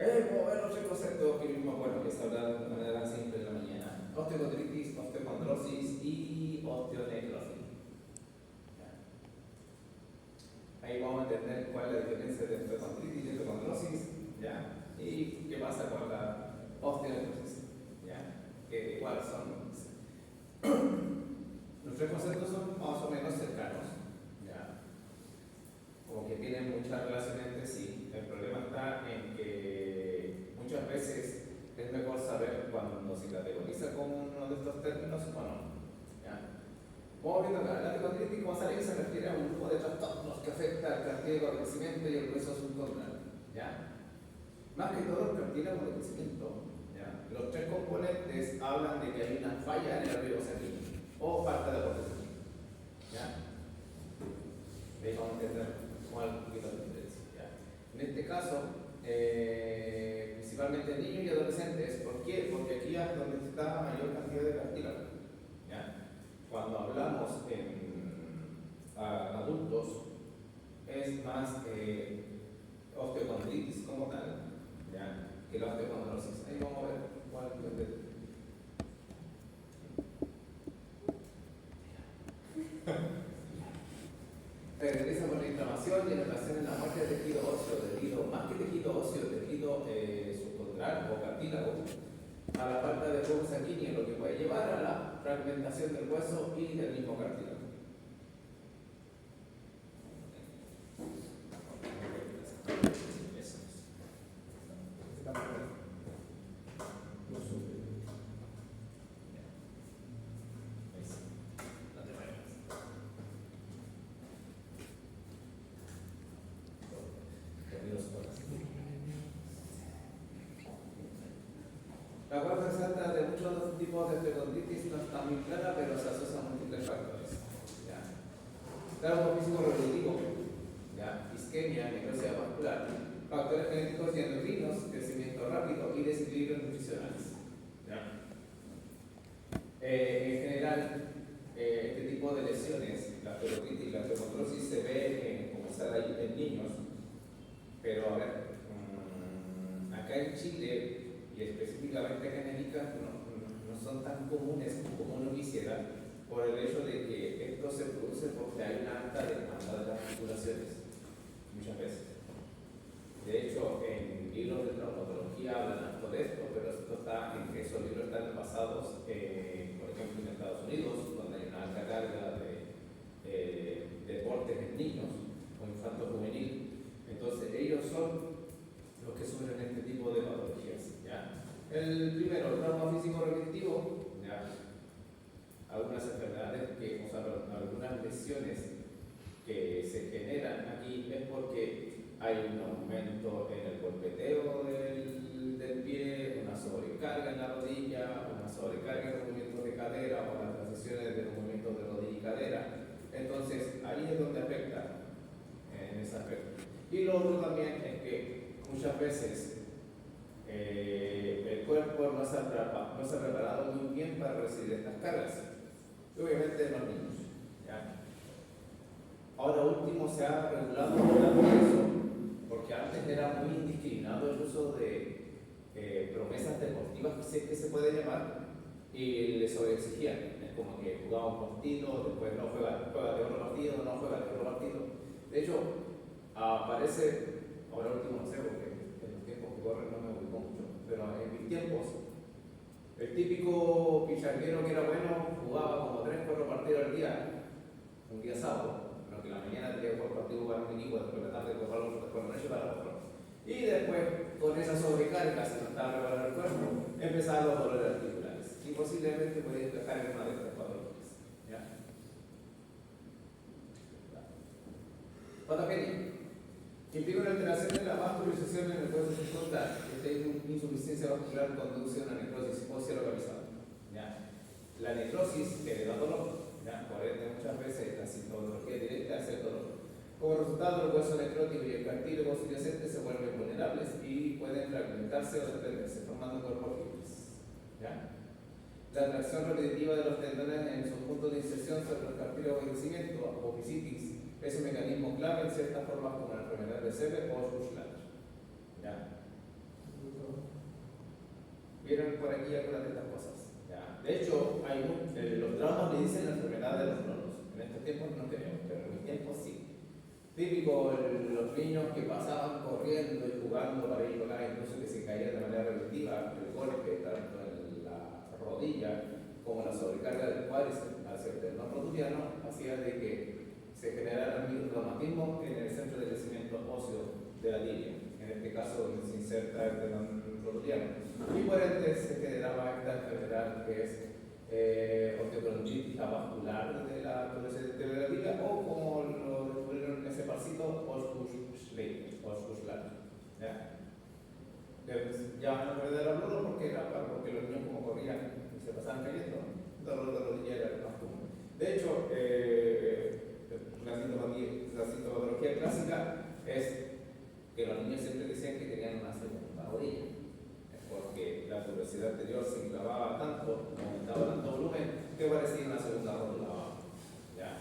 Puedo ver los tres conceptos que mismo, bueno, que se hablan de manera simple en la mañana: osteocondritis, osteocondrosis y osteonecrosis. Ahí vamos a entender cuál es la diferencia de osteocondritis y osteocondrosis, ¿ya? Y qué pasa con la osteonecrosis, ¿ya? ¿Cuáles son? Los tres conceptos son más o menos cercanos, ¿ya? Como que tienen mucha relación entre sí. El problema está en que muchas veces es mejor saber cuando se categoriza como uno de estos términos o no, ¿ya? Vamos viendo acá, la osteocondritis como sale se refiere a un grupo de trastornos que afecta al cartílago del crecimiento y el hueso subcontrario, ¿ya? Más que todo el cartílago del crecimiento, ¿ya? Los tres componentes hablan de que hay una falla en el arterio sanguíneo o falta de aporte sanguíneo, ¿ya? Ahí vamos a entender cuál es la diferencia, ¿ya? En este caso, principalmente en niños y adolescentes. ¿Por qué? Porque aquí es donde está mayor cantidad de cartílago, ¿ya? Cuando hablamos en adultos, es más osteocondritis como tal, ¿ya? Que la osteocondrosis. Ahí vamos a ver cuál es el se caracteriza por la inflamación y elevación en la muerte del tejido óseo, debido más que tejido óseo, tejido subcondral o cartílago, a la falta de flujo sanguíneo, lo que puede llevar a la fragmentación del hueso y del mismo cartílago. La cual resalta de muchos otros tipos de osteocondritis no está muy clara, pero se asocia a múltiples factores, ¿ya? Trauma físico repetitivo, ¿ya? Isquemia, necrosis vascular, factores genéticos y endocrinos, crecimiento rápido y desequilibrios nutricionales, ¿ya? En general, este tipo de lesiones, la osteoartritis y la osteocondrosis, se ve como se da en niños, pero a ver, acá en Chile, y específicamente genéricas, no son tan comunes como uno quisiera, por el hecho de que esto se produce porque hay una alta demanda de las articulaciones, muchas veces. De hecho, en libros de traumatología hablan harto de esto, pero esto está en que esos libros están basados, por ejemplo, en Estados Unidos, donde hay una alta carga de deportes en niños o infanto juvenil. Entonces, ellos son los que sufren este tipo de patologías, ¿ya? El primero, el trauma físico repetitivo, ¿ya? Algunas enfermedades o sea, algunas lesiones que se generan aquí es porque hay un aumento en el golpeteo del pie, una sobrecarga en la rodilla, una sobrecarga en los movimientos de cadera o las transiciones de los movimientos de rodilla y cadera. Entonces, ahí es donde afecta en ese aspecto. Y lo otro también es que muchas veces el cuerpo no se ha preparado muy bien para recibir estas cargas, y obviamente en los niños, ¿ya? Ahora último se ha regulado eso, porque antes era muy indiscriminado el uso de promesas deportivas, que se puede llamar, y le sobreexigían. Es como que jugaba un partido, después no juega de otro partido, no juega de otro partido. De hecho, aparece, ahora último no sé, porque en los tiempos que corren no me ubico mucho, pero en mis tiempos, el típico pichanguero que era bueno jugaba como 3-4 partidos al día, un día sábado, pero que en la mañana tenía que jugar partido para un equipo, después de la tarde jugar otro, después de la noche para otro. Y después, con esa sobrecarga, si no estaba preparado el cuerpo, empezaban los dolores articulares. Y posiblemente podía encajar en una de estas patologías, ¿ya? Patogenia. Implica una alteración de la vascularización en el hueso subcondral. Esta insuficiencia vascular conduce a una necrosis ósea localizada, ¿ya? La necrosis genera dolor, ¿ya? Por ende, muchas veces la sintomatología directa es el dolor. Como resultado, el hueso necrótico y el cartílago subyacente se vuelven vulnerables y pueden fragmentarse o desprenderse, formando cuerpos libres, ¿ya? La atracción repetitiva de los tendones en sus puntos de inserción sobre los cartílagos de crecimiento, apofisitis, es un mecanismo clave en ciertas formas como la enfermedad de Sever o Schussler, ¿ya? ¿Vieron por aquí algunas de estas cosas? ¿Ya? De hecho, los traumas le dicen la enfermedad de los loros. En estos tiempos no tenemos, pero en mis tiempos sí. Típico, los niños que pasaban corriendo y jugando para ir acá, incluso que se caían de manera repetitiva, el golpe tanto en la rodilla como la sobrecarga del cuádriceps hacia el tendón rotuliano, hacía de que se generara un microtraumatismo en el centro de crecimiento óseo de la tibia, en este caso donde se inserta el tendón rotuliano. Y por ende se generaba esta enfermedad que es osteochondritis avascular de la tibia, o como lo descubrieron en ese parcito, Osgood-Schlatter. ¿Ya? Ya van a perder el dolor porque los niños como corrían y se pasaban cayendo, el dolor de rodilla era el más común. De hecho, la sintomatología clásica es que los niños siempre decían que tenían una segunda rodilla, porque la tuberosidad anterior se inflamaba tanto, aumentaba tanto volumen, que parecía una segunda rótula abajo. ¿Ya?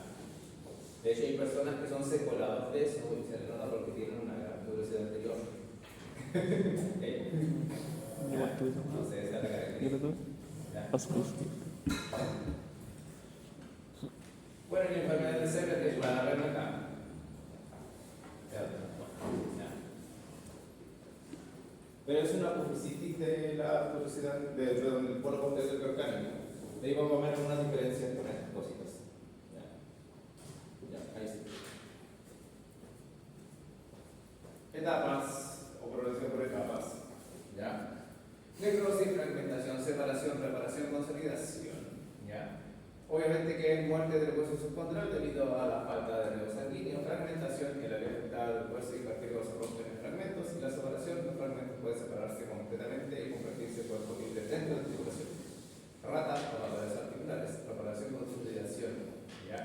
De hecho, hay personas que son secolados de eso y se nota porque tienen una gran tuberosidad anterior. No sé, esa es la característica. Bueno, y la enfermedad de Sever que van a verlo acá. Pero es una apofisitis de la tuberosidad del polo posterior orgánico. De ahí vamos a ver unas diferencias con estas cositas. Ya, ahí sí. Etapas o progresión por etapas. ¿Ya? Necrosis, fragmentación, separación, reparación, consolidación. ¿Ya? Obviamente que es muerte del hueso subcondral debido a la falta de relevo sanguíneo, fragmentación, el área afectada del hueso y cartílago se rompen en fragmentos, y la separación, los fragmentos pueden separarse completamente y convertirse en cuerpo libre dentro de la articulación. Rata o valores articulares, reparación, consolidación. ¿Ya?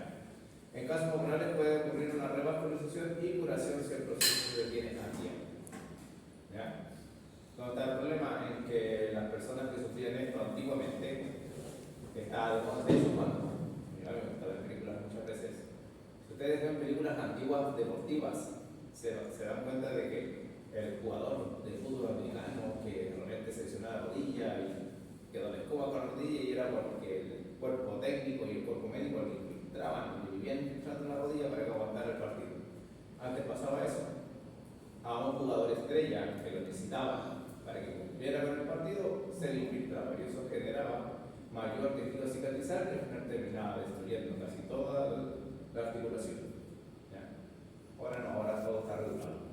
En casos pulmonares puede ocurrir una revascularización y curación si el proceso se detiene a tiempo. ¿Ya? ¿Dónde está el problema? En que las personas que sufrían esto antiguamente está de hecho cuando me gusta ver películas muchas veces. Si ustedes ven películas antiguas deportivas, se dan cuenta de que el jugador de fútbol americano que realmente se lesionó la rodilla y quedó en escoba con la rodilla, y era porque el cuerpo técnico y el cuerpo médico le infiltraban y vivían infiltrando la rodilla para que aguantara el partido. Antes pasaba eso. A un jugador estrella que lo necesitaba para que cumpliera con el partido, se le infiltraba, y eso generaba mayor tejido a cicatrizar, que al final terminaba destruyendo casi toda la articulación. ¿Ya? Ahora no, ahora todo está regulado.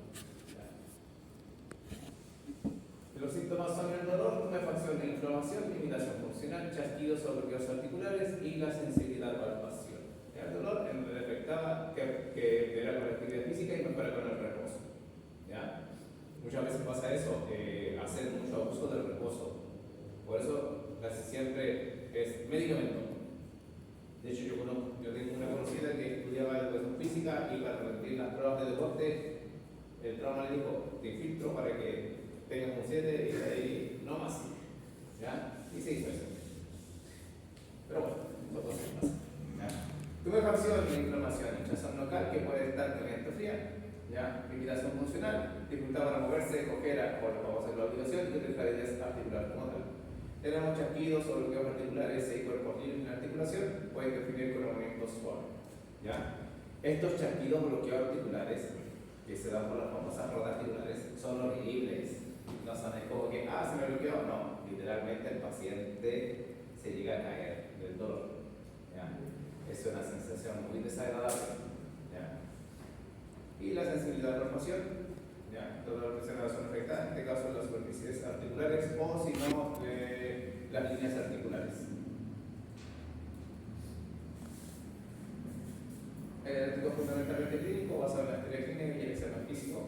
Los síntomas son el dolor, tumefacción e inflamación, limitación funcional, chasquidos o bloqueos articulares y la sensibilidad a palpación. El dolor en donde afectaba que era con la actividad física y mejora con el reposo. ¿Ya? Muchas veces pasa eso, hacer mucho abuso del reposo. Por eso casi siempre es medicamento. De hecho, yo tengo una conocida que estudiaba educación física y para rendir las pruebas de deporte, el trauma le dijo: te infiltro para que tengas un 7 y de ahí no más. ¿Ya? Y se hizo eso. Pero bueno, no cosas pasa. Tumefacción e inflamación, hinchazón local que puede estar caliente o fría. ¿Ya? Limitación funcional, dificultad para moverse, cojera o la famosa claudicación y rigidez articular como tal. Tenemos chasquidos o bloqueos articulares y cuerpos libres en la articulación, pueden definir con movimientos suaves. ¿Ya? Estos chasquidos o bloqueos articulares que se dan por las famosas rodas articulares son horribles. No son como que, se me bloqueó. No, literalmente el paciente se llega a caer del dolor. ¿Ya? Es una sensación muy desagradable. ¿Ya? Y la sensibilidad a la palpación, toda la presión de la zona afectada, en este caso las superficies articulares o si no, las líneas articulares. El diagnóstico fundamentalmente clínico basado en la historia clínica y el examen físico.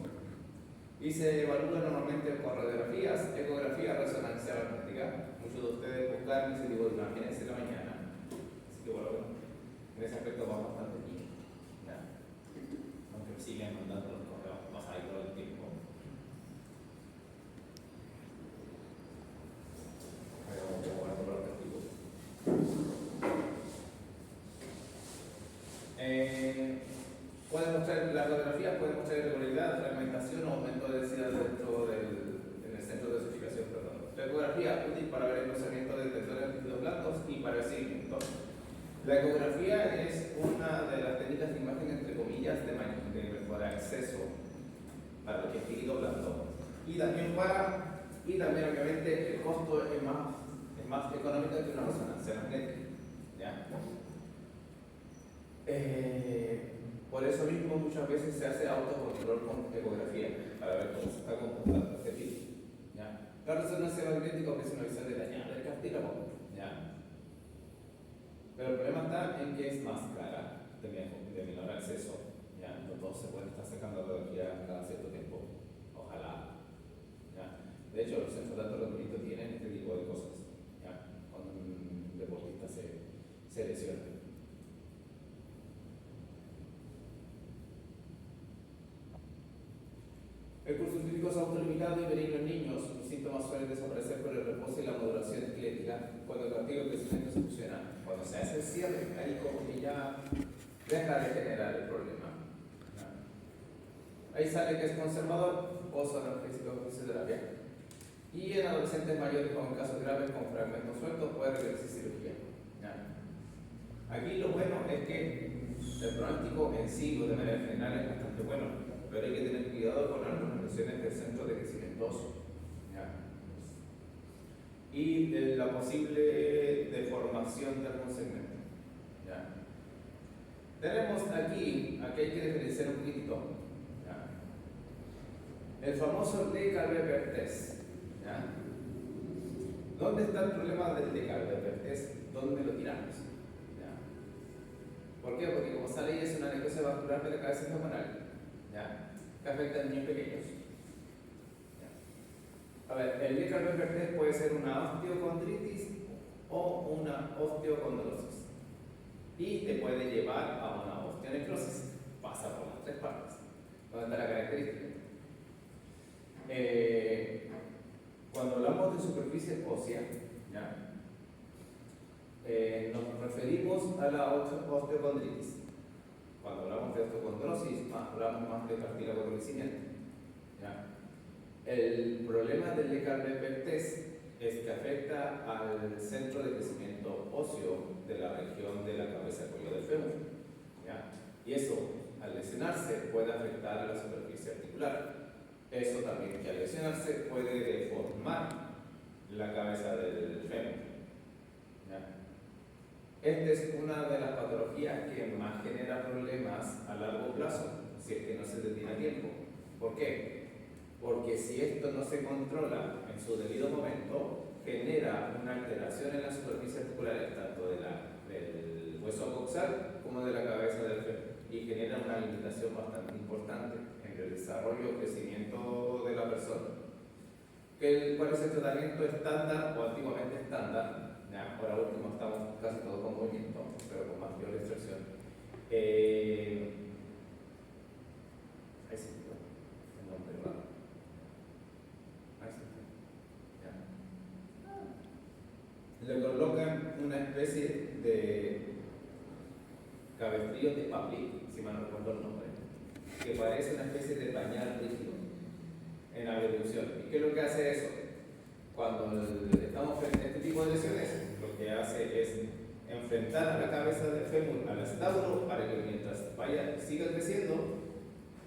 Y se evalúa normalmente con radiografías, ecografía, resonancia magnética. Muchos de ustedes buscan ese tipo de imágenes en la mañana. Así que bueno, en ese aspecto va bastante bien. Aunque me siguen mandando los correos, pasa ahí todo el tiempo. Pero bueno, por otro tipo. Puede mostrar la radiografía, puede mostrar irregularidad, fragmentación o aumento de densidad en el centro de su ecografía, útil para ver el procesamiento de tendones líquidos blandos y para el seguimiento. La ecografía es una de las técnicas de imagen, entre comillas, de mejor acceso para lo que es líquido blando. Y también obviamente el costo es más económico que una resonancia magnética. ¿Ya? Por eso mismo muchas veces se hace autocontrol con ecografía para ver cómo se está comportando este tipo. ¿Ya? La resonancia magnética ofrece una visión detallada del cartílago. ¿Ya? Pero el problema está en que es más cara, de menor acceso. ¿Ya? No todos se pueden estar sacando ecografía cada cierto tiempo. Ojalá. ¿Ya? De hecho, los centros de alto rendimiento tienen este tipo de cosas. ¿Ya? Cuando un deportista se lesiona. El curso clínico es autolimitado y benigno en niños. Los síntomas suelen desaparecer por el reposo y la modulación esquelética cuando el cartílago crecimiento se fusiona. Cuando se hace el cierre, ahí como que ya deja de generar el problema. Ahí sale que es conservador, pozo analgésico de fisioterapia. Y en adolescentes mayores con casos graves con fragmentos sueltos puede requerirse cirugía. Aquí lo bueno es que el pronóstico en sí, de manera general, es bastante bueno. Pero hay que tener cuidado con algunas lesiones del centro de crecimiento óseo. Y de la posible deformación de algún segmento. ¿Ya? Tenemos aquí hay que diferenciar un poquito. El famoso Leclerc test. ¿Dónde está el problema del Leclerc test? ¿Dónde lo tiramos? ¿Ya? ¿Por qué? Porque como sale es una necrosis vascular de la cabeza femoral. ¿Ya? Que afecta a niños pequeños. ¿Ya? A ver, el Leclerc test puede ser una osteocondritis o una osteocondrosis y te puede llevar a una osteonecrosis. Pasa por las tres partes. ¿Dónde está la característica? Cuando hablamos de superficie ósea, ¿ya? Nos referimos a la osteocondritis. Cuando hablamos de osteocondrosis, hablamos más de cartílago de crecimiento. ¿Ya? El problema del Leclerc test es que afecta al centro de crecimiento óseo de la región de la cabeza del cuello del fémur. ¿Ya? Y eso, al lesionarse, puede afectar a la superficie articular. Eso también, que al lesionarse, puede deformar la cabeza del fémur. ¿Ya? Esta es una de las patologías que más genera problemas a largo plazo, si es que no se detiene a tiempo. ¿Por qué? Porque si esto no se controla en su debido momento, genera una alteración en la superficie articular, tanto del hueso coxal como de la cabeza del fémur, y genera una limitación bastante importante en el desarrollo o crecimiento de la persona. ¿Cuál es el tratamiento estándar o antiguamente estándar? Ya, ahora último estamos casi todos con movimiento, pero con mayor restricción. Ahí sí, el nombre raro. Ahí sí. Ya. Le colocan una especie de cabestrillo de Papli, si mal no recuerdo el nombre, que parece una especie de pañal rígido en la evolución. ¿Y qué es lo que hace eso? Cuando estamos frente a este tipo de lesiones, lo que hace es enfrentar a la cabeza del fémur al acetábulo para que mientras siga creciendo,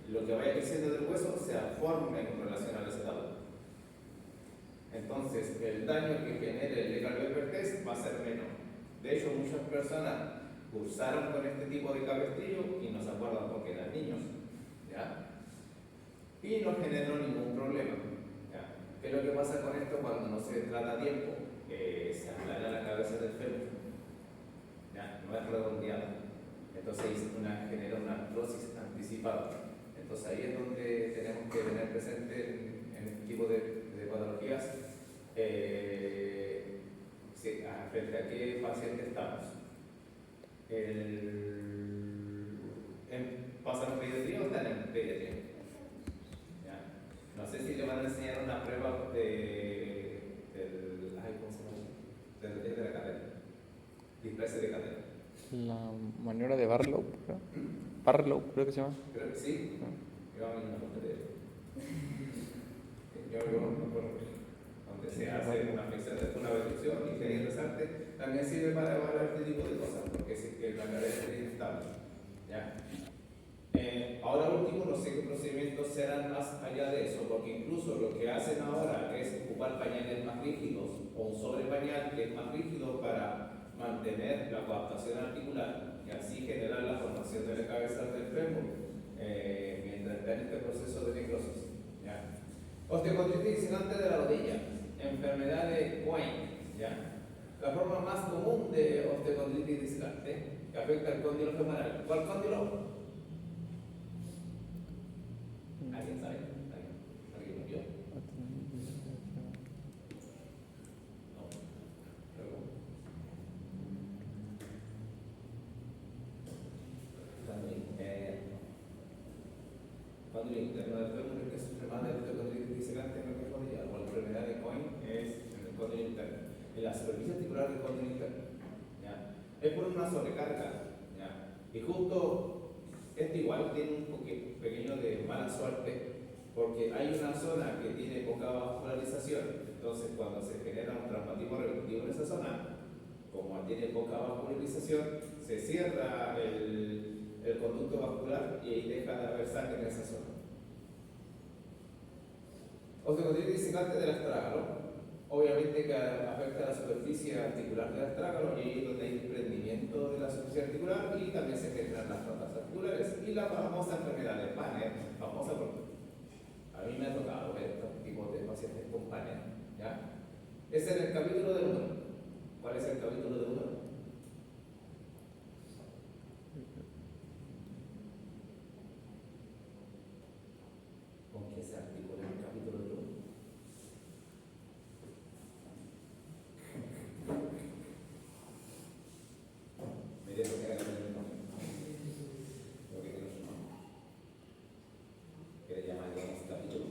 lo que vaya creciendo del hueso se forme en relación al acetábulo. Entonces, el daño que genere el Leclerc test va a ser menor. De hecho, muchas personas cursaron con este tipo de cabestrillo y no se acuerdan porque eran niños. ¿Ya? Y no generó ningún problema. ¿Ya? ¿Qué es lo que pasa con esto cuando no se trata a tiempo? Se aplana la cabeza del fémur. ¿Ya? No es redondeada. Entonces genera una artrosis anticipada. Entonces ahí es donde tenemos que tener presente en este tipo de patologías frente a qué paciente estamos. ¿Pasan en pediatría o están en pediatría? ¿Ya? No sé si le van a enseñar una prueba ¿cómo se llama? De la cadera. Displasia de cadera. La maniobra de Barlow, creo. Barlow, creo que se llama. Creo que sí. Yo a mí no me acuerdo de eso. Yo me acuerdo donde se hace una flexión después una abducción y querer rezarte, también sirve para evaluar este tipo de cosas, porque si es que la cadera es inestable. ¿Ya? Ahora último, no sé qué procedimientos serán más allá de eso, porque incluso lo que hacen ahora es ocupar pañales más rígidos o un sobrepañal que es más rígido para mantener la coaptación articular y así generar la formación de la cabeza del fémur mientras está en este proceso de necrosis. ¿Ya? Osteocondritis discecante de la rodilla, enfermedad de Cohen. ¿Ya? La forma más común de osteocondritis discecante que afecta al cóndilo femoral. ¿Cuál cóndilo? ¿Alguien sabe? ¿Alguien lo vio? No. También. Cóndilo interno del fémur, que es enfermedad de osteocondritis discecante en la rodilla, o la enfermedad de Cohen es en el cóndilo interno, en la superficie articular del cóndilo interno. ¿Ya? Es por una sobrecarga. ¿Ya? Y justo este igual tiene un pequeño de mala suerte, porque hay una zona que tiene poca vascularización. Entonces, cuando se genera un traumatismo repetitivo en esa zona, como tiene poca vascularización, se cierra el conducto vascular y ahí deja de haber sangre en esa zona. Osteocondritis discecante del astrágalo, obviamente que afecta a la superficie articular del astrágalo y ahí es donde hay desprendimiento de la superficie articular y también se generan las frondas articulares. Y la famosa enfermedad de Panner, famosa porque a mí me ha tocado ver estos tipos de pacientes con Panner. ¿Ya? Ese es el capítulo de 1. ¿Cuál es el capítulo de 1? ¿Con qué se articula el capítulo de 1? Me dijo que era el nombre. Lo que tiene su nombre. ¿Quiere llamarlo en este capítulo?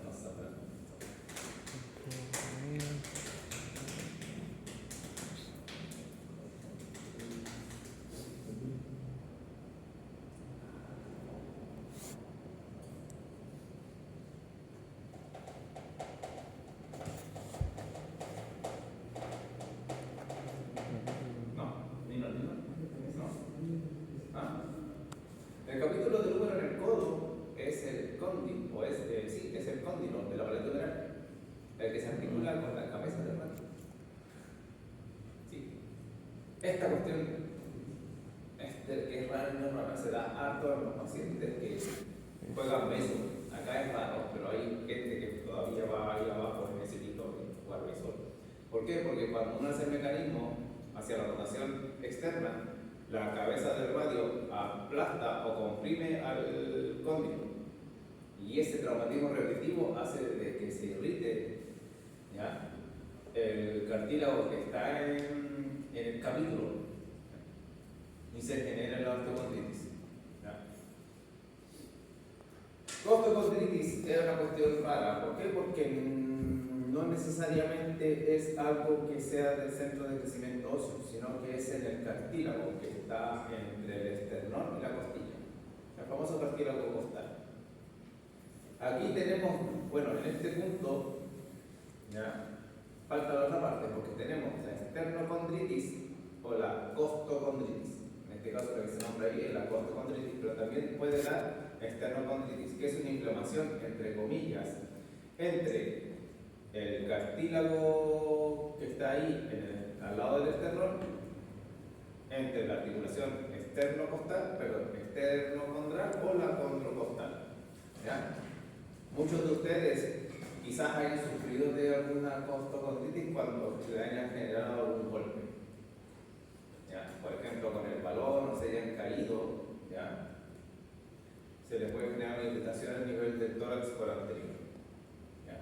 No sabrán. No, ni no. ¿Ah? El capítulo del húmero en el codo es el cóndilo, o es, sí, es el cóndilo de la pared uteral, el que se articula con la cabeza del radio. Sí. Esta cuestión que es rara y no es rara, se da harto a los pacientes que juegan béisbol. Acá es raro, pero hay gente que todavía va ahí abajo en ese tipo de jugar béisbol. ¿Por qué? Porque cuando uno hace el mecanismo hacia la rotación externa, la cabeza del radio aplasta o comprime al cóndilo. Y ese traumatismo repetitivo hace de que se irrite, ¿ya?, el cartílago que está en el capítulo y se genera la osteocondritis. La osteocondritis es una cuestión rara. ¿Por qué? Porque no necesariamente es algo que sea del centro de crecimiento óseo, sino que es en el cartílago que está entre el esternón y la costilla, el famoso cartílago costal. Aquí tenemos, bueno, en este punto, ¿ya?, falta la otra parte, porque tenemos la esternocondritis o la costocondritis. En este caso, la que se nombra ahí es la costocondritis, pero también puede dar esternocondritis, que es una inflamación, entre comillas, entre el cartílago que está ahí al lado del esternón, entre la articulación esternocostal, esternocondral o la condrocostal. ¿Ya? Muchos de ustedes quizás hayan sufrido de alguna costocondritis cuando se hayan generado algún golpe. ¿Ya? Por ejemplo, con el balón, o se hayan caído, ¿ya?, se les puede generar una irritación a nivel del tórax por anterior. ¿Ya?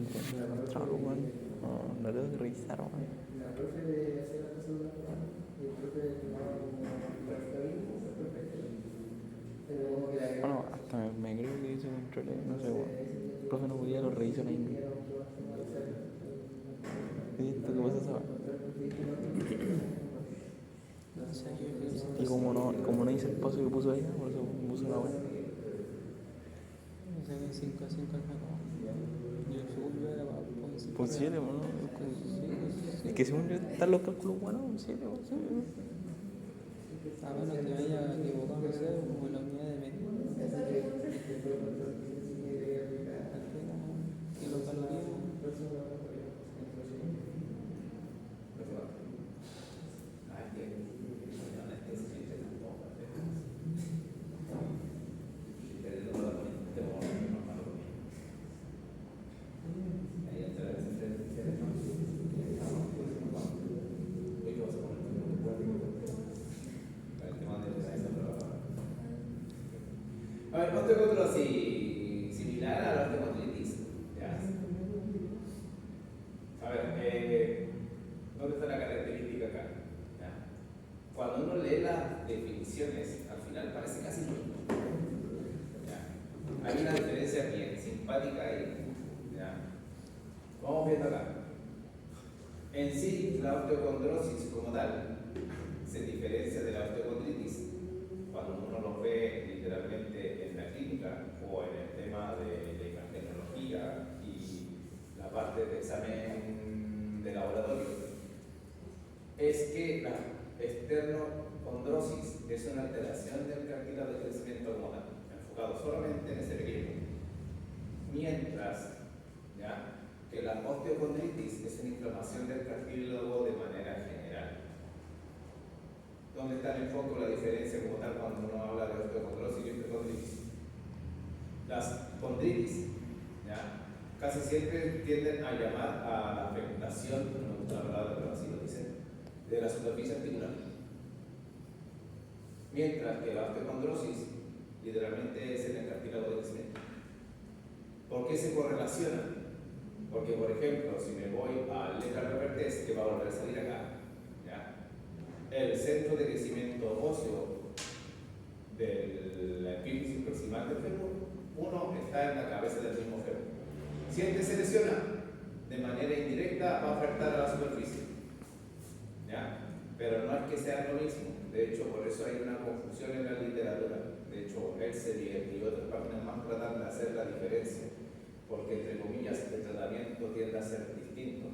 entiendo de control, weón. No tengo que revisar, weón. La profe de hacer las cosas de una forma y el profe de tomar como práctica bien, eso es perfecto. Pero como que la Bueno, hasta me creo que hice controles, no sé, weón. El profe no podía, lo revisó ahí mismo. ¿Y esto qué pasa, sabes? Y como no hice el paso que puso ella, por eso puso una buena. Saqué 5 a 5 al macro. Y el segundo era para Pues 7, ¿no? Es que según yo están los cálculos buenos, un 7, o 7. A menos que me haya equivocado, no sé, como la unidad de medida. Y los calorías. A ver, otro así similar a la osteocontritis. Ya. A ver, ¿dónde está la característica acá? ¿Ya? Cuando uno lee las definiciones, al final parece casi lo mismo. ¿Ya? Hay una diferencia bien simpática ahí. ¿Ya? Vamos viendo acá. En sí, la osteocondrosis como tal se diferencia de la osteocondritis cuando uno lo ve literalmente en la clínica o en el tema de la imagenología y la parte de examen de laboratorio, es que la esternocondrosis es una alteración del cartílago de crecimiento hormonal, enfocado solamente en ese pequeño. Mientras, ¿ya?, que la osteocondritis es una inflamación del cartílago de manera general. ¿Dónde está el enfoque o la diferencia como tal cuando uno habla de osteocondrosis y osteocondritis? Las condritis, ¿ya?, casi siempre tienden a llamar a la afectación, no me gusta la palabra, pero así lo dicen, de la superficie articular. Mientras que la osteocondrosis literalmente es en el cartílago de crecimiento. ¿Por qué se correlacionan? Porque, por ejemplo, si me voy al letra test, que va a volver a salir acá, ¿ya?, el centro de crecimiento óseo de la epífisis proximal del fémur, uno está en la cabeza del mismo fémur. Si este se lesiona, de manera indirecta va a afectar a la superficie, ¿ya? Pero no es que sea lo mismo. De hecho, por eso hay una confusión en la literatura. De hecho, Elsevier y otras páginas más tratan de hacer la diferencia, porque, entre comillas, el tratamiento tiende a ser distinto,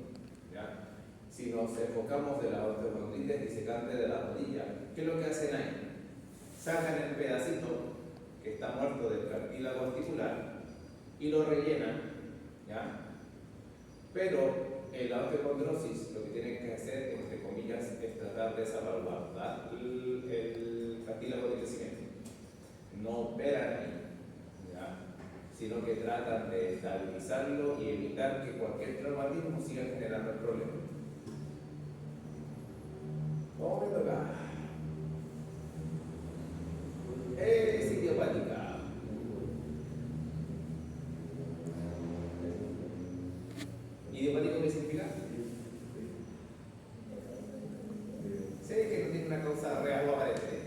¿ya? Si nos enfocamos de la osteocondritis disecante de la rodilla, ¿qué es lo que hacen ahí? Sacan el pedacito que está muerto del cartílago articular y lo rellenan, ¿ya? Pero en la osteocondrosis lo que tienen que hacer, entre comillas, es tratar de salvaguardar el cartílago de crecimiento. No operan ahí, ¿ya?, sino que tratan de estabilizarlo y evitar que cualquier traumatismo siga generando el problema. Vamos viendo acá. Es idiopática. ¿Idiopático qué significa? Sé que no tiene una causa real o aparente.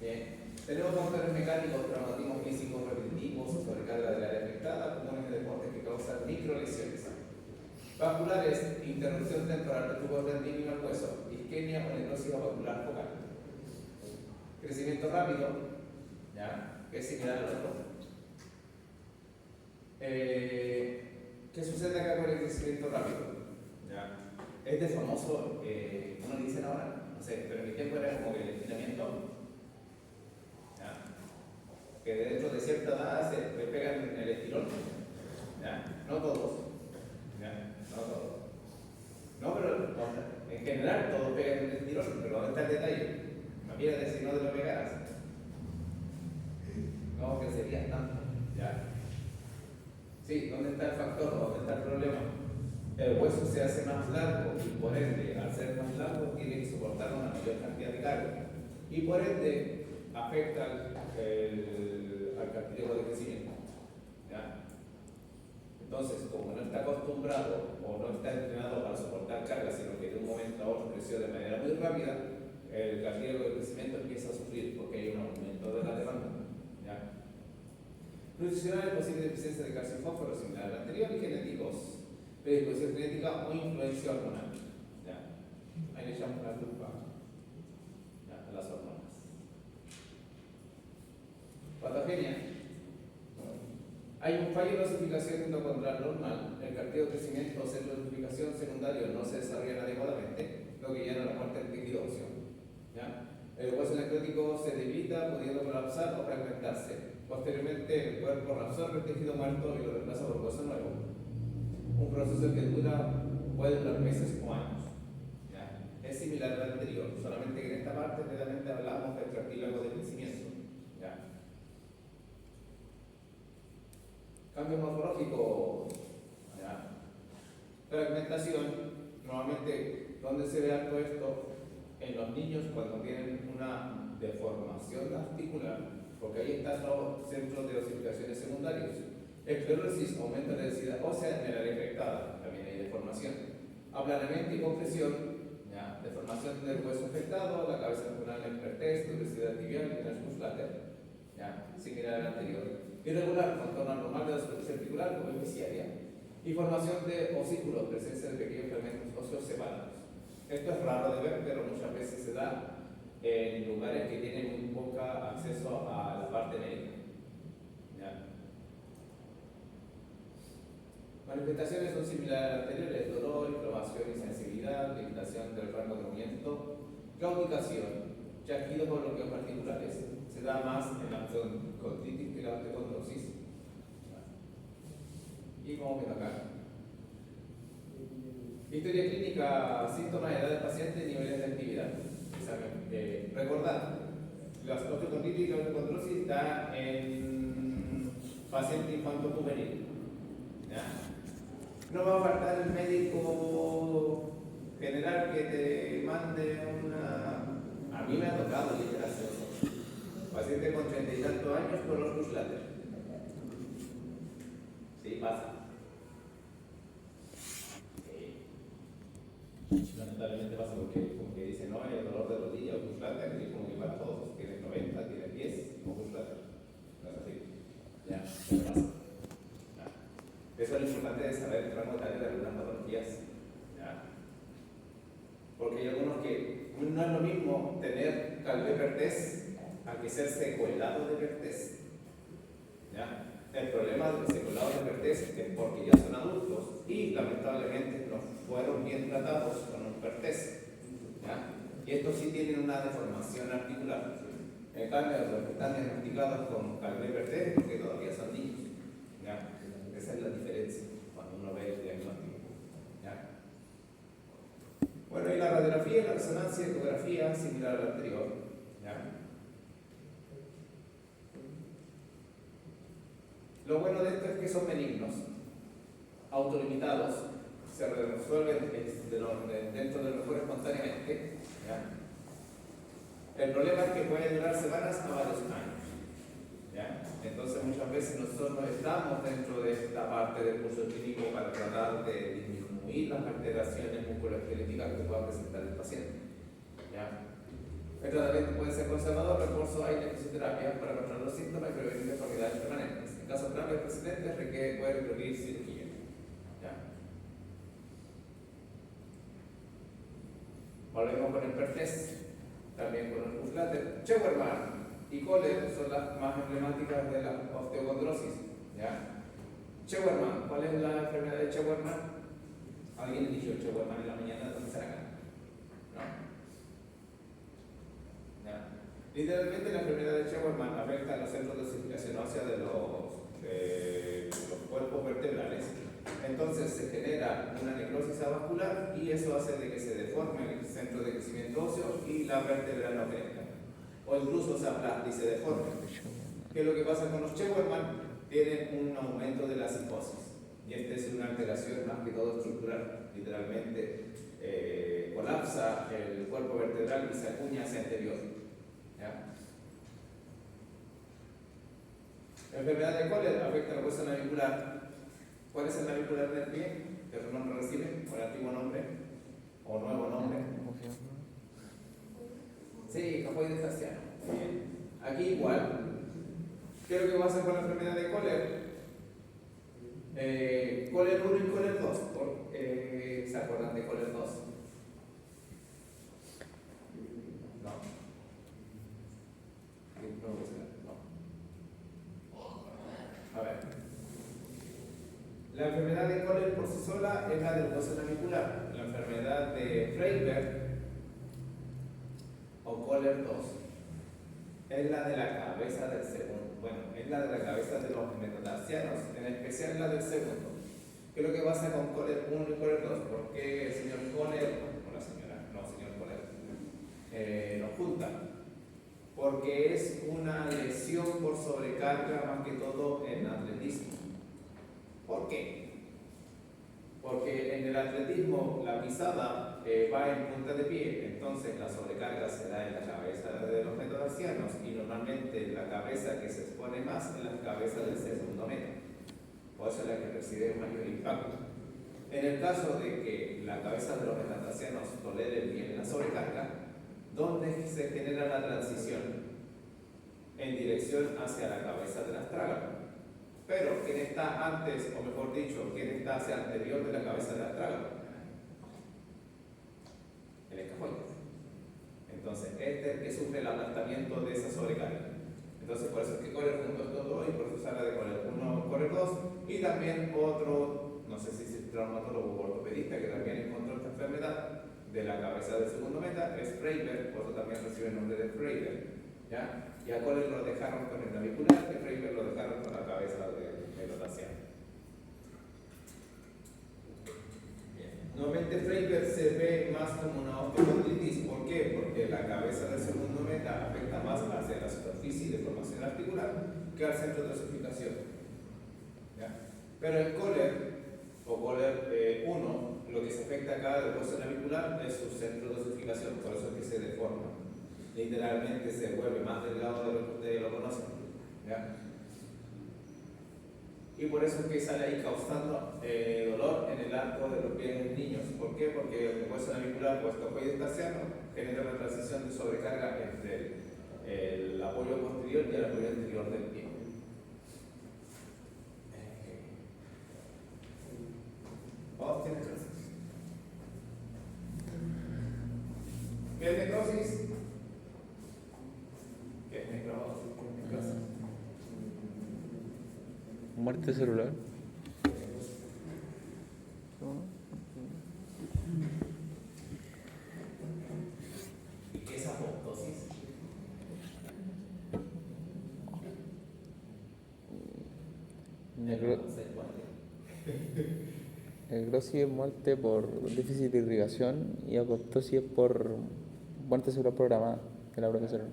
Bien. Tenemos factores mecánicos, traumatismos físicos repetitivos, sobrecarga del área afectada, comunes de deportes que causan microlesiones. Vasculares, interrupción temporal del flujo sanguíneo al hueso, isquemia o necrosis vascular focal. Crecimiento rápido, ¿ya?, que es similar al otro. ¿Qué sucede acá con el crecimiento rápido? ¿Ya? Es de famoso, ¿cómo le dicen ahora? No sé, pero en mi tiempo era como que el estiramiento, ¿ya?, que dentro de cierta edad se le pegan el estirón, ¿ya? No todos, ¿ya?, no todos. No, pero en general todos pegan el estirón, pero ¿dónde está el detalle? Imagínate si no te lo pegaras. No crecerías tanto, ¿ya? Sí, ¿dónde está el factor? ¿Dónde está el problema? El hueso se hace más largo y por ende, al ser más largo, tiene que soportar una mayor cantidad de carga y por ende afecta al cartílago de crecimiento, ¿ya? Entonces, como no está acostumbrado o no está entrenado para soportar cargas, sino que de un momento a otro creció de manera muy rápida, el cartílago de crecimiento empieza a sufrir porque hay un aumento de la demanda. ¿Ya? Nutricional, posible deficiencia de calcio y fósforo similar al anterior, y genéticos, predisposición genética o influencia hormonal. ¿Ya? Ahí le echamos la culpa a las hormonas. Patogenia. Hay un fallo de osificación endocondral normal, el cartílago de crecimiento o centro de osificación secundario no se desarrollan adecuadamente, lo que lleva a la muerte del tejido óseo. ¿Ya? El hueso necrótico se debilita, pudiendo colapsar o fragmentarse. Posteriormente, el cuerpo reabsorbe el tejido muerto y lo reemplaza por hueso nuevo. Un proceso que puede durar meses o años. ¿Ya? Es similar al anterior, solamente que en esta parte realmente hablamos del cartílago de crecimiento. ¿Ya? Cambio morfológico. ¿Ya? Fragmentación. Normalmente, ¿dónde se ve alto esto? En los niños cuando tienen una deformación articular, porque ahí están los centros de osificaciones secundarios. Esclerosis aumenta la densidad ósea en el área afectada, también hay deformación. Aplanamiento y compresión, ¿ya? Deformación del hueso afectado, la cabeza angular en pertest, diversidad tibial y en el flater, ¿ya? Similar al anterior. Irregular, contorno anormal de la superficie articular o epifiaria. Y formación de osículos, presencia de pequeños fragmentos óseos separados. Esto es raro de ver, pero muchas veces se da en lugares que tienen muy poco acceso a la parte médica. ¿Ya? Manifestaciones son similares a las anteriores: dolor, inflamación, insensibilidad, limitación del rango de movimiento, claudicación, chasquidos o bloqueos particulares. Se da más en la condritis que la osteocondrosis. Y como ven acá. Historia clínica, síntomas, edad del paciente, niveles de actividad. Recordad, la osteocondritis y la osteocondrosis da en paciente infanto-juvenil. No va a faltar el médico general que te mande una... A mí me ha tocado literal eso. Paciente con 30 y tantos años con los Buschlatter. Sí, pasa. Lamentablemente pasa porque dicen, no, hay dolor de rodilla o Buschlatter, y como que para todos, tienes 90, tienes 10 o Buschlatter. No es así. Ya, ¿qué pasa? Ya. Eso es lo importante de saber el rango etario de algunas patologías. ¿Ya? Porque hay algunos que no es lo mismo tener Calvé-Perthes a que ser secuelado de Perthes. ¿Ya? El problema de los secuelados de Perthes es porque ya son adultos y lamentablemente no fueron bien tratados con un Perthes. ¿Ya? Y estos sí tienen una deformación articular. En cambio, los que están diagnosticados con Calvé-Perthes porque todavía son niños. ¿Ya? Esa es la diferencia cuando uno ve el diagnóstico. ¿Ya? Bueno, y la radiografía y la resonancia y ecografía similar a la anterior. ¿Ya? Lo bueno de esto es que son benignos, autolimitados, se resuelven dentro de lo mejor espontáneamente. ¿Ya? El problema es que pueden durar semanas a varios años. ¿Ya? Entonces muchas veces nosotros estamos dentro de esta parte del curso clínico para tratar de disminuir las alteraciones musculoesqueléticas que pueda presentar el paciente. ¿Ya? El tratamiento puede ser conservador, refuerzo, aire, fisioterapia para controlar los síntomas y prevenir deformidades permanentes. En caso de cambios precedentes puede requerir cirugía. ¿Ya? Volvemos con el Perthes, también con el Buschlatter. Scheuermann y Kohler son las más emblemáticas de la osteocondrosis. ¿Ya? Scheuermann, ¿cuál es la enfermedad de Scheuermann? ¿Alguien dijo Scheuermann en la mañana? ¿Dónde será acá? ¿No? ¿Ya? Literalmente la enfermedad de Scheuermann afecta a los centros de osificación ósea de los cuerpos vertebrales. Entonces se genera una necrosis avascular y eso hace de que se deforme el centro de crecimiento óseo y la vértebra no crezca. O incluso se aplasta y se deforma. ¿Qué es lo que pasa con los Scheuermann? Tienen un aumento de la psicosis. Y esta es una alteración más que todo estructural. Literalmente colapsa el cuerpo vertebral y se acuña hacia anterior. ¿Ya? La enfermedad de Kohler afecta al hueso navicular ¿Cuál es el navicular del pie? ¿Qué otro nombre recibe? ¿O el antiguo nombre? ¿O nuevo nombre? Sí, capoide fasciano. Bien. Aquí igual. ¿Qué es lo que pasa con la enfermedad de Kohler? Kohler 1 y Kohler 2. ¿Se acuerdan de Kohler 2? No. No. A ver. La enfermedad de Kohler por sí sola es la del hueso navicular. La enfermedad de Freiberg o Kohler 2 es la de la cabeza del segundo. Bueno, es la de la cabeza de los metatarsianos, en especial la del segundo. ¿Qué es lo que pasa con Kohler 1 y Kohler 2? ¿Por qué el señor Kohler, o la señora, no, señor Kohler, nos junta? Porque es una lesión por sobrecarga más que todo en atletismo. ¿Por qué? Porque en el atletismo la pisada va en punta de pie, entonces la sobrecarga se da en la cabeza de los metatarsianos y normalmente la cabeza que se expone más es la cabeza del segundo meta. Por eso es la que recibe mayor impacto. En el caso de que la cabeza de los metatarsianos tolere bien la sobrecarga, ¿dónde se genera la transición? En dirección hacia la cabeza del astrágalo. Pero, ¿quién está antes, o mejor dicho, quién está hacia anterior de la cabeza del astrágalo? El escafoide. Entonces, este es el que sufre el aplastamiento de esa sobrecarga. Entonces, por eso es que Kohler junto a estos dos, y por eso se habla de Kohler 1, Kohler 2, y también otro, no sé si es traumatólogo o ortopedista, que también encontró esta enfermedad de la cabeza del segundo meta, es Freiberg, por eso también recibe el nombre de Freiberg. ¿Ya? Y a Kohler lo dejaron con el navicular, y a Freiberg lo dejaron con la cabeza del metatarsiano. Nuevamente Freiberg se ve más como una osteocondritis. ¿Por qué? Porque la cabeza del segundo meta afecta más hacia la superficie de formación articular que al centro de osificación. ¿Ya? Pero en Kohler, o Kohler 1, lo que se afecta acá del hueso navicular es su centro de osificación, por eso es que se deforma. Literalmente se vuelve más delgado de lo que ustedes lo conocen. ¿Ya? Y por eso es que sale ahí causando dolor en el arco de los pies en niños. ¿Por qué? Porque el hueso navicular o escafoide tarsiano genera una transición de sobrecarga entre el apoyo posterior y el apoyo anterior del pie. Osteonecrosis. ¿Qué es necrosis? ¿Qué es necrosis? Muerte celular. ¿Y qué es apoptosis? Necrosis es muerte por déficit de irrigación y apoptosis es por muerte celular programada de la propia célula.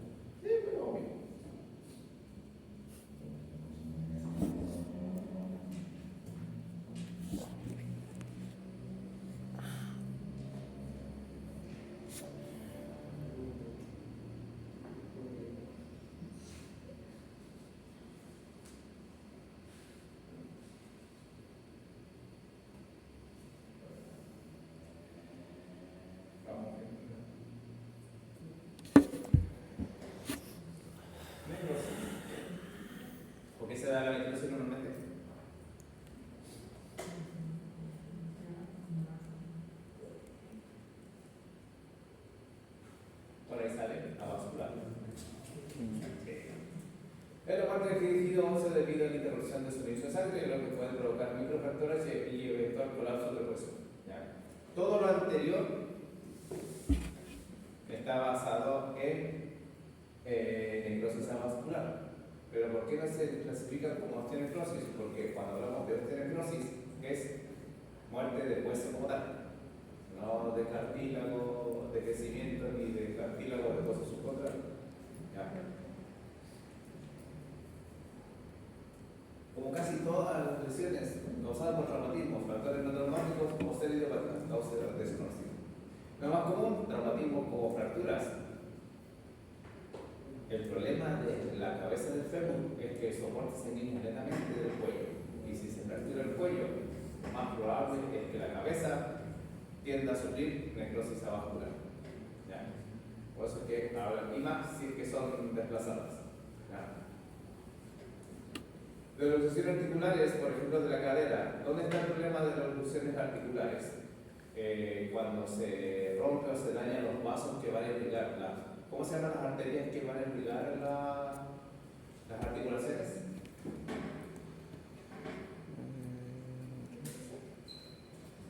¿Por qué se da la necrosis normalmente? Por ahí sale avascular. Es la parte del tejido óseo debido a la interrupción de suministro de sangre, lo que puede provocar microfracturas y eventual colapso del hueso. ¿Ya? Todo lo anterior está basado en necrosis avascular. Pero ¿por qué no se clasifica como osteonecrosis? Porque cuando hablamos de osteonecrosis es muerte de hueso como tal, no de cartílago, de crecimiento, ni de cartílago de hueso subcontrario. ¿Ya? Como casi todas las lesiones causadas por traumatismos, fracturas no traumáticos o ser idiopáticas, causa desconocida. Lo más común, traumatismos como fracturas. El problema de la cabeza del fémur es que el soporte se viene netamente del cuello. Y si se fractura el cuello, más probable es que la cabeza tienda a sufrir necrosis avascular. ¿Ya? Por eso es que hablan, y más si es que son desplazadas. ¿Ya? De las luxaciones articulares, por ejemplo, de la cadera, ¿dónde está el problema de las luxaciones articulares? Cuando se rompe o se dañan los vasos que van a irrigar ¿cómo se llaman las arterias que van a irrigar las articulaciones?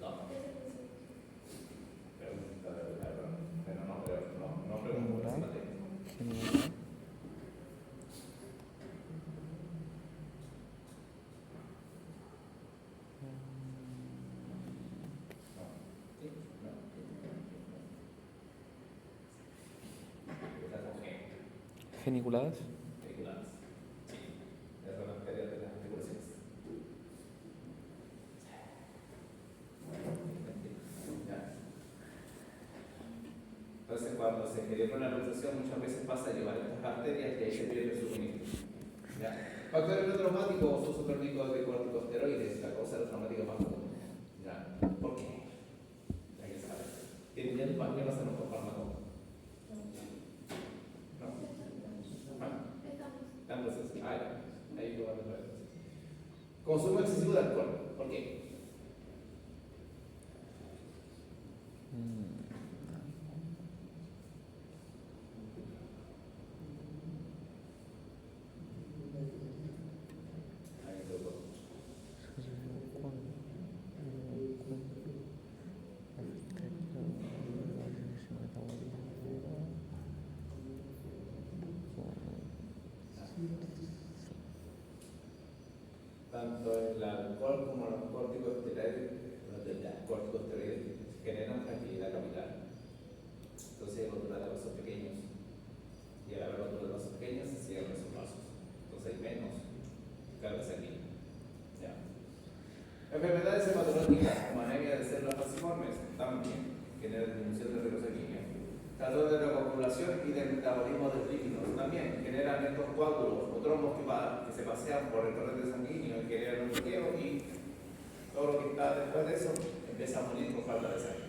No. Pregunta de verdad, pero no pregunto por encima de Femoral. Geniculadas. Articuladas. Sí, esas son las arterias de las articulaciones. Ya. Entonces, cuando se genera una luxación, muchas veces pasa a llevar estas arterias y ahí se pierde su suministro. ¿Ya? Factores no traumáticos, uso crónico de corticosteroides, la causa de traumática más común. ¿Ya? ¿Por qué? Ya que sabe. ¿Tienen ya el pan que pasan con fármaco? Entonces, ahí lo van a ver. Consumo excesivo de alcohol. ¿Por qué? Ahí lo pongo. Tanto el alcohol como los corticosteroides generan fragilidad capilar. Entonces hay rotura de vasos pequeños. Y al haber rotura de vasos pequeños se cierran esos vasos. Entonces hay menos carga sanguínea. ¿Ya? Enfermedades hematológicas como anemia de células falciformes también generan disminución de riesgo sanguíneo. Trastornos de la coagulación y del metabolismo de lípidos también generan estos coágulos o trombos que se pasean por el torrente sanguíneo y generan un bloqueo y todo lo que está después de eso empieza a morir por falta de sangre.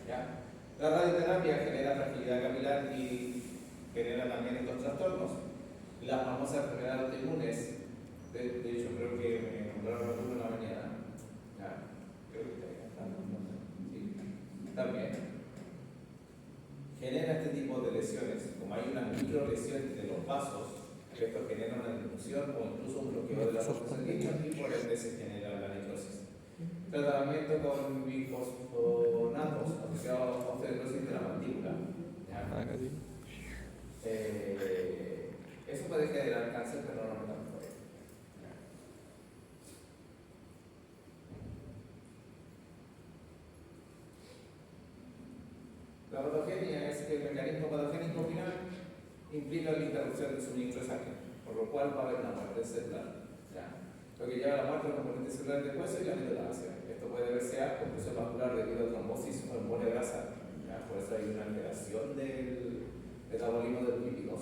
¿Ya? La radioterapia genera fragilidad capilar y genera también estos trastornos. Las famosas enfermedades autoinmunes, de hecho creo que me nombraron alguna en la mañana. ¿Ya? Creo que está sí. También genera este tipo de lesiones, como hay una micro lesión de los vasos, que esto genera una disminución o incluso un bloqueo de la vasos sanguíneos y por ende se genera la necrosis. Tratamiento con bifosfonatos asociados a osteoporosis de la mandíbula. ¿Ya? Eso puede generar cáncer, pero no tanto. La patogenia es que el mecanismo patogénico final implica la interrupción del suministro de sangre, por lo cual va a haber una muerte celular. ¿Ya? Lo que lleva a la muerte de la componente celular del hueso y la metalacia. Esto puede verse a compresión vascular debido a trombosis o embolia grasa. Por eso hay una alteración del metabolismo de los lípidos.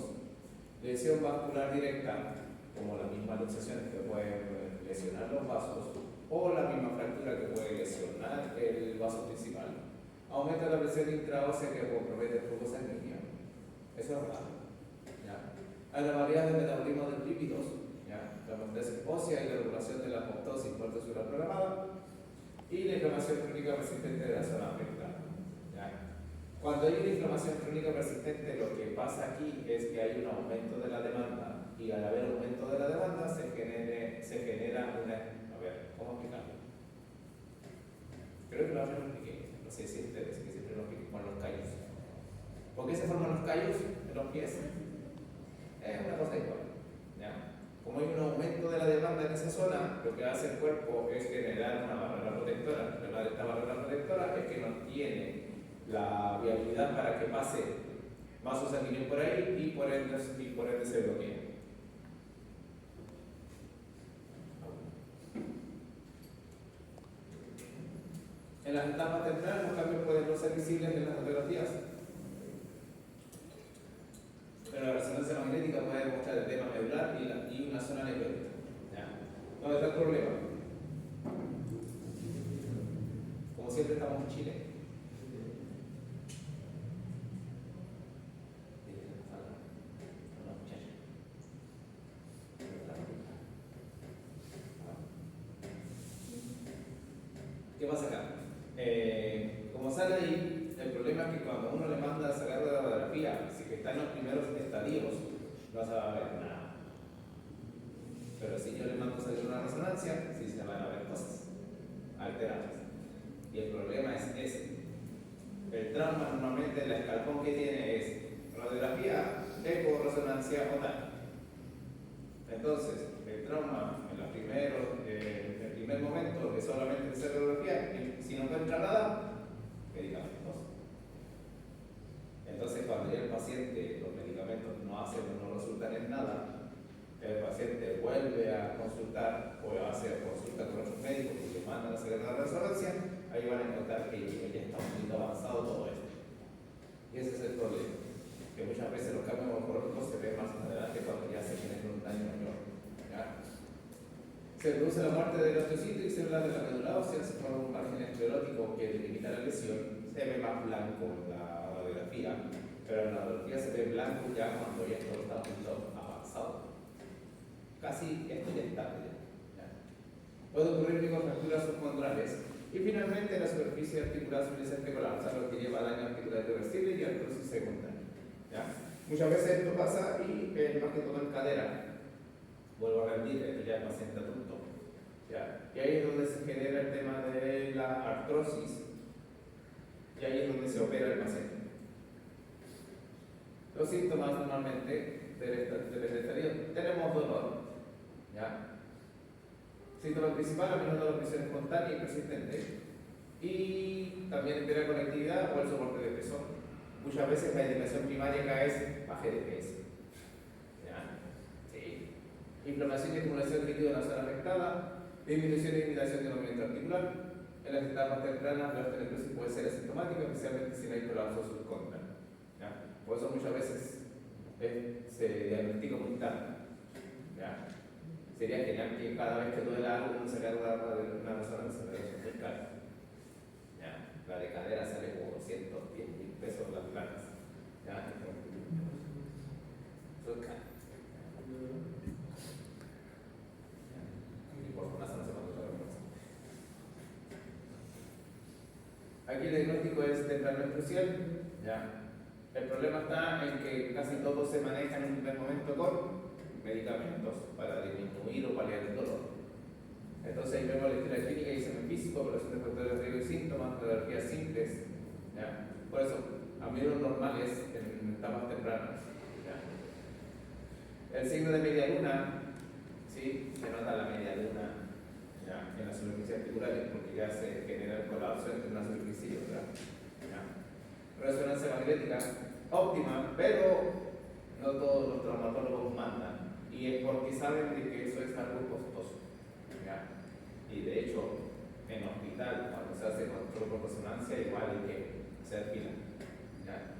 Lesión vascular directa, como las mismas luxaciones que pueden lesionar los vasos, o la misma fractura que puede lesionar el vaso principal. Aumenta la presión intraósea que compromete el flujo sanguíneo. Eso es raro. ¿Ya? Anomalías del metabolismo de lípidos, ¿ya? La hemostasis ósea y la regulación de la apoptosis muerte celular programada, y la inflamación crónica persistente de la zona afectada. ¿Ya? Cuando hay una inflamación crónica persistente, lo que pasa aquí es que hay un aumento de la demanda, y al haber aumento de la demanda se genera una... A ver, ¿cómo explicarlo? Creo que lo expliqué. No sé si ustedes, que siempre lo expliqué con los callos. ¿Por qué se forman los callos en los pies? Es una cosa igual. ¿Ya? Como hay un aumento de la demanda en esa zona, lo que hace el cuerpo es generar una barrera protectora. El problema de esta barrera protectora es que no tiene la viabilidad para que pase vaso sanguíneo por ahí y por ende se bloquea. En las etapas tempranas los cambios pueden no ser visibles en las radiografías, pero la resonancia magnética puede demostrar el edema medular y una zona necrótica. ¿Dónde está el problema? pasa acá? Como sale ahí, el problema es que cuando uno le manda a sacar de la radiografía, si que está en los primeros estadios, no se va a ver nada. Pero si yo le mando a sacar una resonancia, sí se van a ver cosas alteradas. Y el problema es ese. El trauma normalmente, el escalpón que tiene es radiografía, eco, resonancia o tal. Entonces, el trauma en el primer momento es solamente hacer radiografía, y si no encuentra nada, medicamentos. Entonces, cuando ya el paciente, los medicamentos no resultan en nada, el paciente vuelve a consultar o a hacer consulta con otros médicos y le mandan a hacer la resonancia, ahí van a encontrar que ya está un poquito avanzado todo esto. Y ese es el problema, que muchas veces los cambios morfológicos se ven más adelante cuando ya se genera un daño mayor. ¿Ya? Se produce la muerte del osteocito y células de la médula ósea, se forma un margen esclerótico que delimita la lesión, se ve más blanco en la radiografía, pero en la radiografía se ve blanco ya cuando ya todo está un poquito avanzado. Casi esto ya está. ¿Ya? Puede ocurrir microfracturas subcondrales. Y finalmente la superficie articular subyacente colapsa, lo que lleva a daño articular irreversible y artrosis secundaria. ¿Ya? Muchas veces esto pasa y más que todo en cadera. Vuelvo a repetir, esto ya es paciente adulto. ¿Ya? Y ahí es donde se genera el tema de la artrosis y ahí es donde se opera el paciente. Los síntomas normalmente del estadio, tenemos dolor. ¿Ya? Síntoma principal, a menudo la presión espontánea y persistente. Y también la conectividad o el soporte de peso. Muchas veces la indicación primaria acá es baje de peso. ¿Ya? Sí. Inflamación y acumulación de líquido en la zona afectada, disminución y limitación del movimiento articular. En las etapas tempranas la osteonecrosis puede ser asintomática, especialmente si no hay colapso subcondral. Por eso muchas veces se diagnostica muy tarde. ¿Ya? Sería genial que cada vez que duela algo uno sacara una resonancia cervical. ¿Ya? La de cadera sale como 210.000 pesos las planas. ¿Ya? Eso es caro. Y por una zona se mandó la resonancia. Aquí el diagnóstico es temprano y crucial. ¿Ya? El problema está en que casi todos se manejan en un primer momento con medicamentos para disminuir o paliar el dolor. Entonces ahí vemos la historia clínica y examen físico, evaluación de factores de riesgo y síntomas, radiografías simples. ¿Ya? Por eso, amilos normales en etapas tempranas. ¿Ya? El signo de media luna, ¿sí? Se nota la media luna, ¿ya? En las superficies articulares porque ya se genera el colapso entre una superficie y otra. ¿Ya? Resonancia magnética óptima, pero no todos los traumatólogos mandan. Y es porque saben de que eso es algo costoso. ¿Ya? Y de hecho, en hospital, cuando se hace control por resonancia, igual hay que hacer fila. ¿Ya?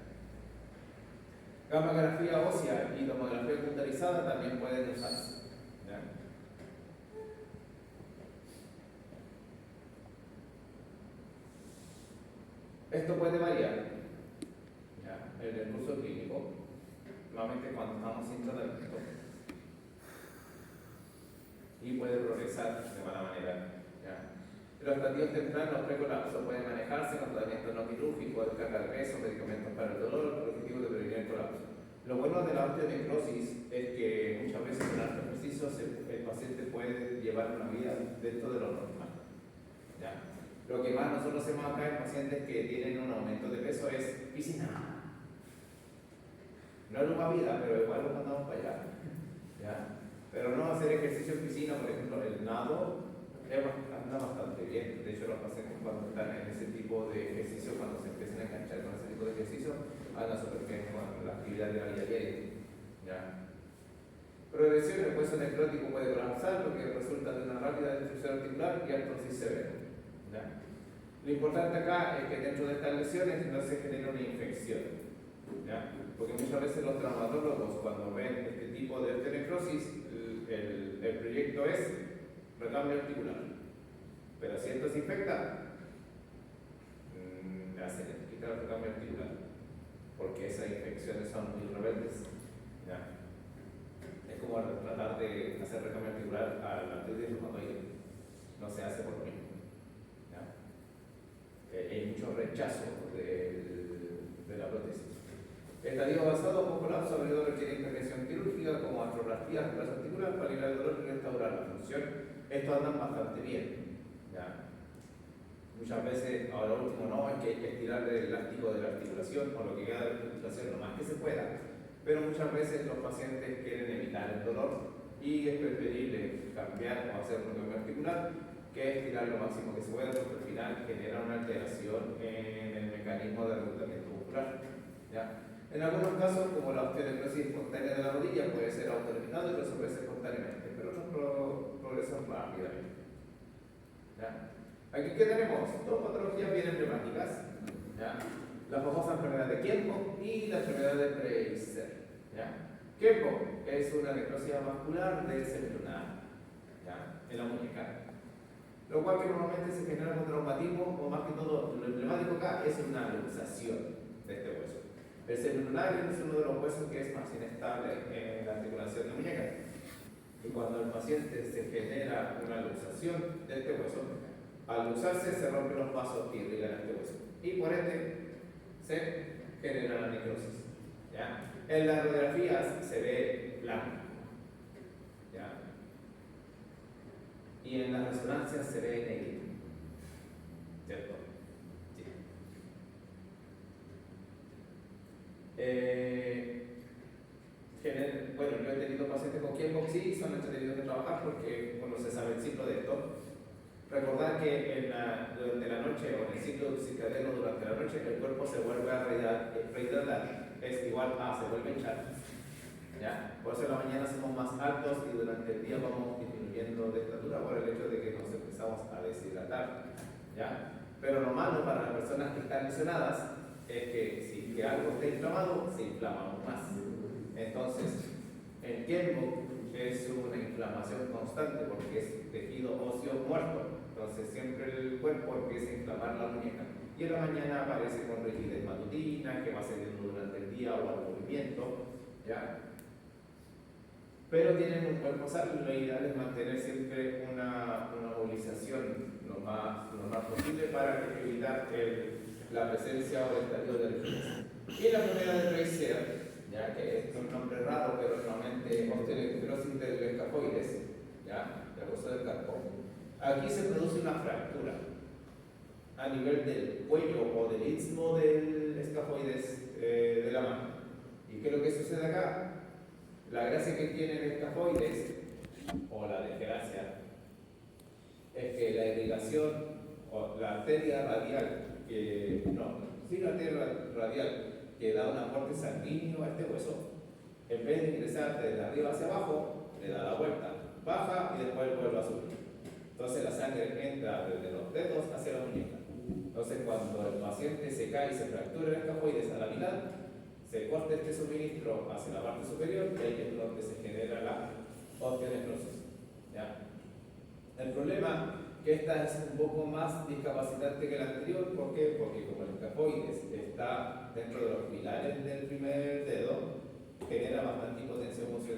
Gammagrafía ósea y tomografía computarizada también pueden usarse. ¿Ya? Esto puede variar. ¿Ya? En el curso clínico, normalmente cuando estamos sin tratamiento, y puede progresar de mala manera. ¿Ya? Los estadios tempranos precolapso pueden manejarse con tratamiento no quirúrgico, descarga de peso, medicamentos para el dolor, con el objetivo de prevenir el colapso. Lo bueno de la osteonecrosis es que muchas veces en los ejercicios el paciente puede llevar una vida dentro de lo normal. ¿Ya? Lo que más nosotros hacemos acá en pacientes que tienen un aumento de peso es piscina. No es una vida, pero igual lo mandamos para allá. ¿Ya? Pero no hacer ejercicio en piscina, por ejemplo, el nado anda bastante bien. De hecho, los pacientes cuando están en ese tipo de ejercicio, cuando se empiezan a enganchar con ese tipo de ejercicio, andan súper bien con la actividad de la vida diaria. ¿Ya? Progresión, el hueso necrótico puede colapsar, lo que resulta de una rápida destrucción articular y artrosis severa. ¿Ya? Lo importante acá es que dentro de estas lesiones no se genera una infección. ¿Ya? Porque muchas veces los traumatólogos, cuando ven este tipo de osteonecrosis, el proyecto es recambio articular. Pero si esto se infecta, le hacen quitar el recambio articular. Porque esas infecciones son muy rebeldes. ¿Ya? Es como tratar de hacer recambio articular a la artritis reumatoide. No se hace por lo mismo. ¿Ya? rechazo de la prótesis. Estadio avanzado con colapso a menudo requiere intervención quirúrgica como artroplastia articular para aliviar el dolor y restaurar la función. Estos andan bastante bien. ¿Ya? Muchas veces, ahora último no, es que hay que estirar el elástico de la articulación o lo que queda de la articulación lo más que se pueda, pero muchas veces los pacientes quieren evitar el dolor y es preferible cambiar o hacer un cambio articular que estirar lo máximo que se pueda, porque al final genera una alteración en el mecanismo de reclutamiento muscular. ¿Ya? En algunos casos, como la osteoporosis espontánea de la rodilla, puede ser autolimitado y resolverse espontáneamente, pero otros progresan rápidamente. ¿Ya? Aquí que tenemos dos patologías bien emblemáticas, ¿ya? La famosa enfermedad de Kienbock y la enfermedad de Fraser. Kienbock es una necrosis vascular del seno lunar, ¿ya? En la muñeca, lo cual que normalmente se genera con traumatismo, o más que todo lo emblemático acá es una luxación de este hueso. El seno lunar es uno de los huesos que es más inestable en la articulación de la muñeca, y cuando el paciente se genera una luxación de este hueso, al luxarse se rompen los vasos que irrigan este hueso y por ende se genera la necrosis. ¿Ya? En las radiografías se ve blanco, ¿ya? Y en las resonancias se ve negro, ¿cierto? Sí. Bueno, yo he tenido pacientes con Kienbock, sí, son entretenidos de trabajar porque cuando se sabe el ciclo de esto. Recordar que durante la noche o en el ciclo circadiano durante la noche el cuerpo se vuelve a rehidratar, es igual a se vuelve a hinchar. ¿Ya? Por eso en la mañana somos más altos y durante el día vamos disminuyendo de estatura por el hecho de que nos empezamos a deshidratar. ¿Ya? Pero lo malo para las personas que están lesionadas es que si que algo está inflamado, se inflama aún más. Entonces, el Kienbock es una inflamación constante porque es tejido óseo muerto. Entonces siempre el cuerpo empieza a inflamar la muñeca. Y en la mañana aparece con rigidez matutina, que va cediendo durante el día o al movimiento. ¿Ya? Pero tienen un cuerpo sano y lo ideal es mantener siempre una movilización lo más posible para evitar la presencia o el estadio del estrés. Y la enfermedad de Fraser, ya que es un nombre raro, pero normalmente osteoesclerosis del escafoides, ¿ya? La cosa del carpo. Aquí se produce una fractura a nivel del cuello o del istmo del escafoides de la mano. ¿Y qué es lo que sucede acá? La gracia que tiene el escafoides, o la desgracia, es que la irrigación o la arteria radial, la arteria radial que da un aporte sanguíneo a este hueso, en vez de ingresar desde arriba hacia abajo, le da la vuelta, baja y después vuelve a subir. Entonces la sangre entra desde los dedos hacia la muñeca. Entonces cuando el paciente se cae y se fractura el escafoides a la mitad, se corta este suministro hacia la parte superior y ahí es donde se genera la osteonecrosis. ¿Ya? El problema que esta es un poco más discapacitante que la anterior, ¿por qué? Porque como el escafoides está dentro de los pilares del primer dedo, genera bastante impotencia funcional